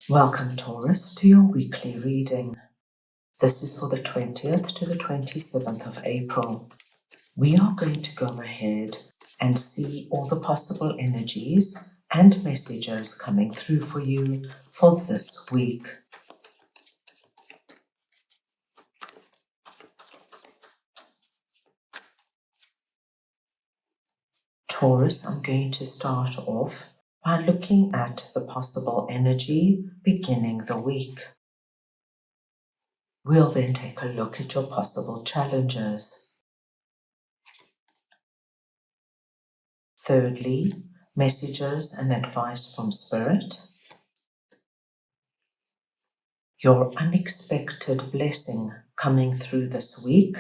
Welcome, Taurus, to your weekly reading. This is for the 20th to the 27th of April. We are going to go ahead and see all the possible energies and messages coming through for you for this week. Taurus, I'm going to start off by looking at the possible energy beginning the week. We'll then take a look at your possible challenges. Thirdly, messages and advice from Spirit. Your unexpected blessing coming through this week.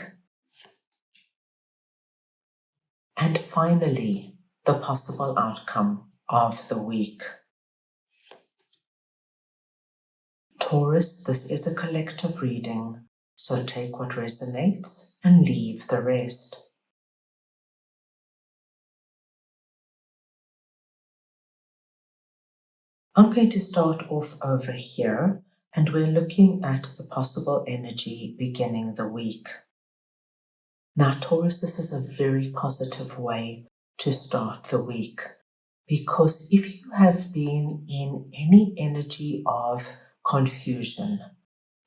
And finally, the possible outcome of the week. Taurus, this is a collective reading, so take what resonates and leave the rest. I'm going to start off over here, and we're looking at the possible energy beginning the week. Now, Taurus, this is a very positive way to start the week, because if you have been in any energy of confusion,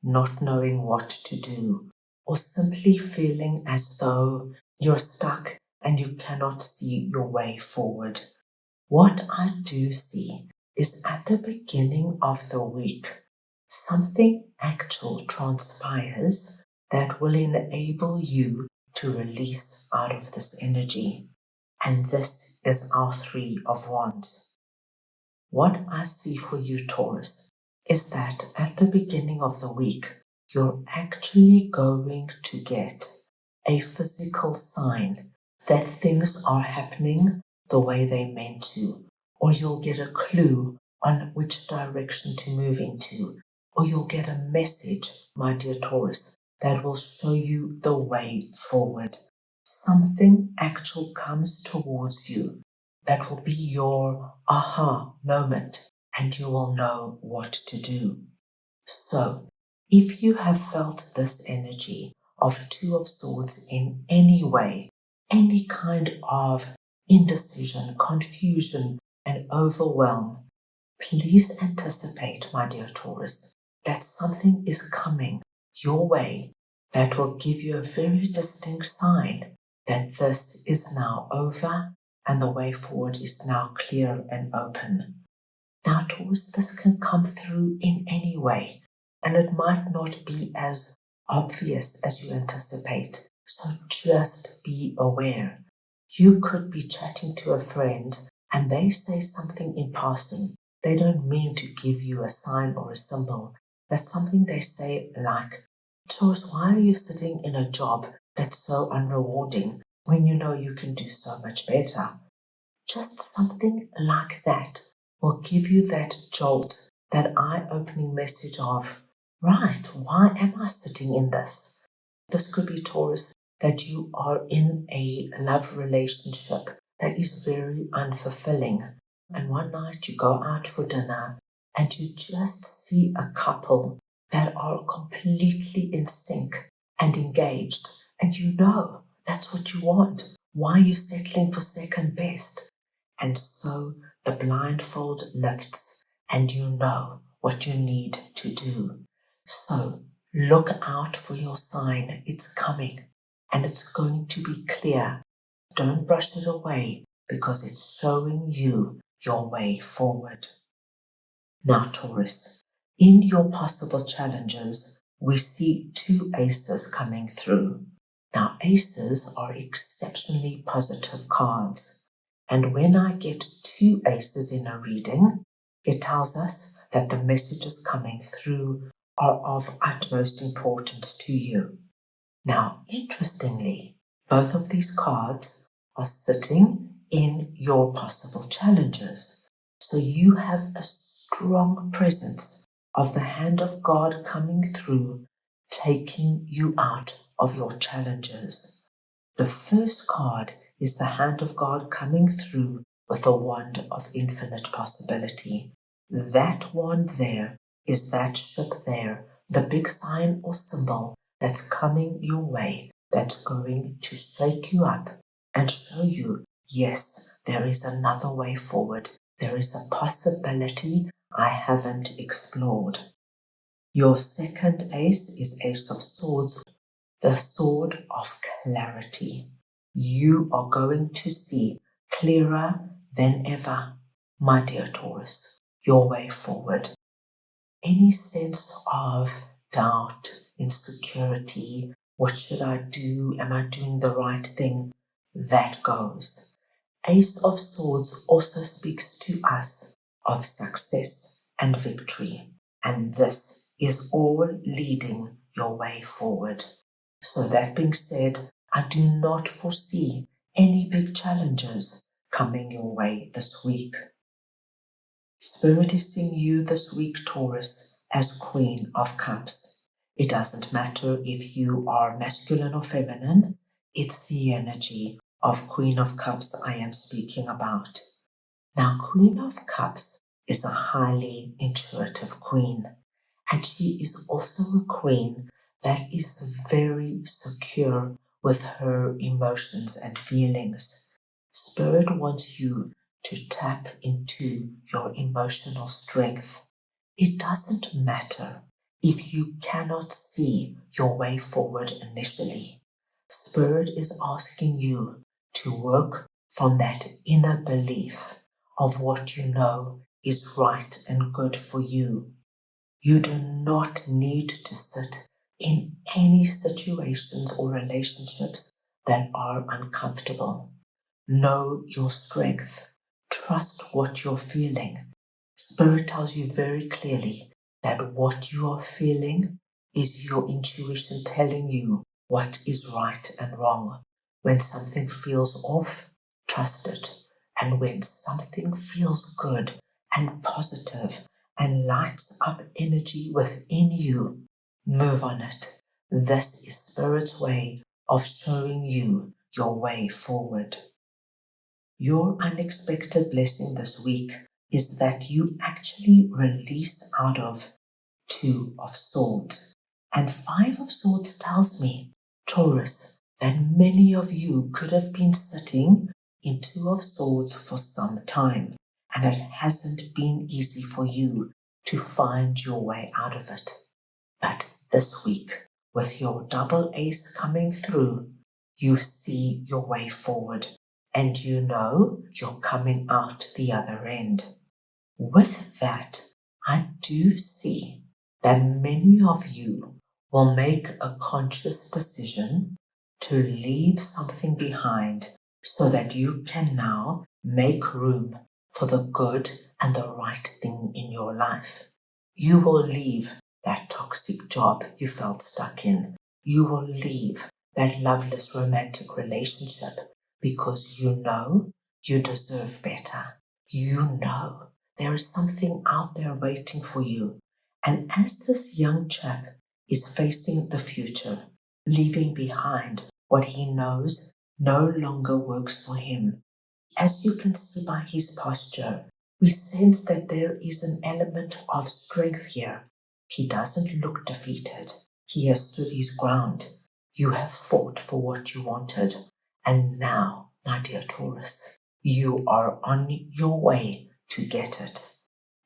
not knowing what to do, or simply feeling as though you're stuck and you cannot see your way forward, what I do see is at the beginning of the week, something actual transpires that will enable you to release out of this energy. And this is our Three of Wands. What I see for you, Taurus, is that at the beginning of the week, you're actually going to get a physical sign that things are happening the way they're meant to, or you'll get a clue on which direction to move into, or you'll get a message, my dear Taurus, that will show you the way forward. Something actual comes towards you that will be your aha moment, and you will know what to do. So, if you have felt this energy of Two of Swords in any way, any kind of indecision, confusion, and overwhelm, please anticipate, my dear Taurus, that something is coming your way that will give you a very distinct sign that this is now over and the way forward is now clear and open. Now, Taurus, this can come through in any way, and it might not be as obvious as you anticipate. So just be aware. You could be chatting to a friend and they say something in passing. They don't mean to give you a sign or a symbol. That's something they say like, Taurus, why are you sitting in a job that's so unrewarding when you know you can do so much better? Just something like that will give you that jolt, that eye-opening message of, right, why am I sitting in this? This could be, Taurus, that you are in a love relationship that is very unfulfilling. And one night you go out for dinner and you just see a couple that are completely in sync and engaged. And you know that's what you want. Why are you settling for second best? And so the blindfold lifts and you know what you need to do. So look out for your sign. It's coming and it's going to be clear. Don't brush it away because it's showing you your way forward. Now, Taurus, in your possible challenges, we see two aces coming through. Now, aces are exceptionally positive cards. And when I get two aces in a reading, it tells us that the messages coming through are of utmost importance to you. Now, interestingly, both of these cards are sitting in your possible challenges. So you have a strong presence of the hand of God coming through, taking you out of your challenges. The first card is the hand of God coming through with a wand of infinite possibility. That wand there is that ship there, the big sign or symbol that's coming your way, that's going to shake you up and show you, yes, there is another way forward. There is a possibility I haven't explored. Your second ace is Ace of Swords, the sword of clarity. You are going to see clearer than ever, my dear Taurus, your way forward. Any sense of doubt, insecurity, what should I do? Am I doing the right thing? That goes. Ace of Swords also speaks to us of success and victory, and this is all leading your way forward. So that being said, I do not foresee any big challenges coming your way this week. Spirit is seeing you this week, Taurus, as Queen of Cups. It doesn't matter if you are masculine or feminine, it's the energy of Queen of Cups I am speaking about. Now, Queen of Cups is a highly intuitive queen, and she is also a queen that is very secure with her emotions and feelings. Spirit wants you to tap into your emotional strength. It doesn't matter if you cannot see your way forward initially. Spirit is asking you to work from that inner belief of what you know is right and good for you. You do not need to sit in any situations or relationships that are uncomfortable. Know your strength. Trust what you're feeling. Spirit tells you very clearly that what you are feeling is your intuition telling you what is right and wrong. When something feels off, trust it. And when something feels good and positive and lights up energy within you, move on it. This is Spirit's way of showing you your way forward. Your unexpected blessing this week is that you actually release out of Two of Swords. And Five of Swords tells me, Taurus, that many of you could have been sitting in Two of Swords for some time, and it hasn't been easy for you to find your way out of it. But this week, with your double ace coming through, you see your way forward and you know you're coming out the other end. With that, I do see that many of you will make a conscious decision to leave something behind so that you can now make room for the good and the right thing in your life. You will leave that toxic job you felt stuck in. You will leave that loveless romantic relationship because you know you deserve better. You know there is something out there waiting for you. And as this young chap is facing the future, leaving behind what he knows no longer works for him, as you can see by his posture, we sense that there is an element of strength here. He doesn't look defeated. He has stood his ground. You have fought for what you wanted. And now, my dear Taurus, you are on your way to get it.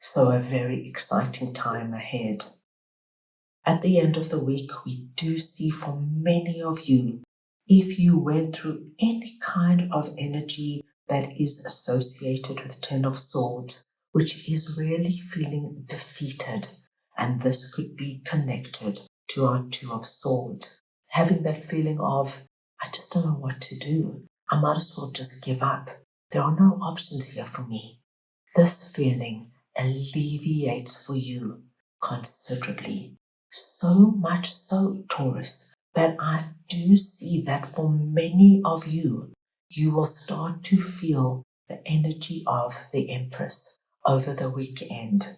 So a very exciting time ahead. At the end of the week, we do see for many of you, if you went through any kind of energy that is associated with Ten of Swords, which is really feeling defeated, and this could be connected to our Two of Swords, having that feeling of, I just don't know what to do. I might as well just give up. There are no options here for me. This feeling alleviates for you considerably. So much so, Taurus, that I do see that for many of you, you will start to feel the energy of the Empress over the weekend.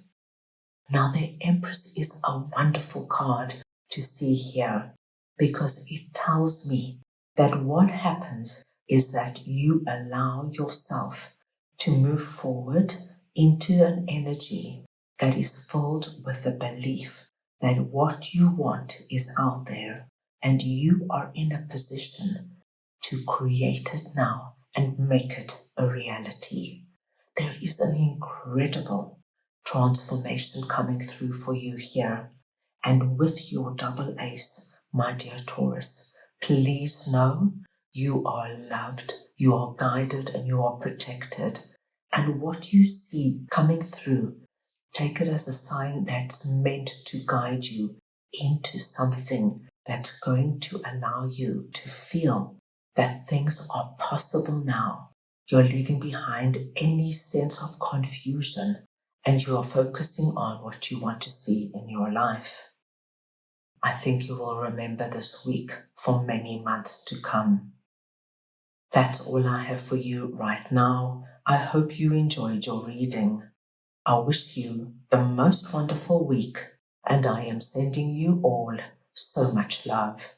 Now, the Empress is a wonderful card to see here because it tells me that what happens is that you allow yourself to move forward into an energy that is filled with the belief that what you want is out there and you are in a position to create it now and make it a reality. There is an incredible transformation coming through for you here. And with your double ace, my dear Taurus, please know you are loved, you are guided, and you are protected. And what you see coming through, take it as a sign that's meant to guide you into something that's going to allow you to feel that things are possible now. You're leaving behind any sense of confusion and you are focusing on what you want to see in your life. I think you will remember this week for many months to come. That's all I have for you right now. I hope you enjoyed your reading. I wish you the most wonderful week, and I am sending you all so much love.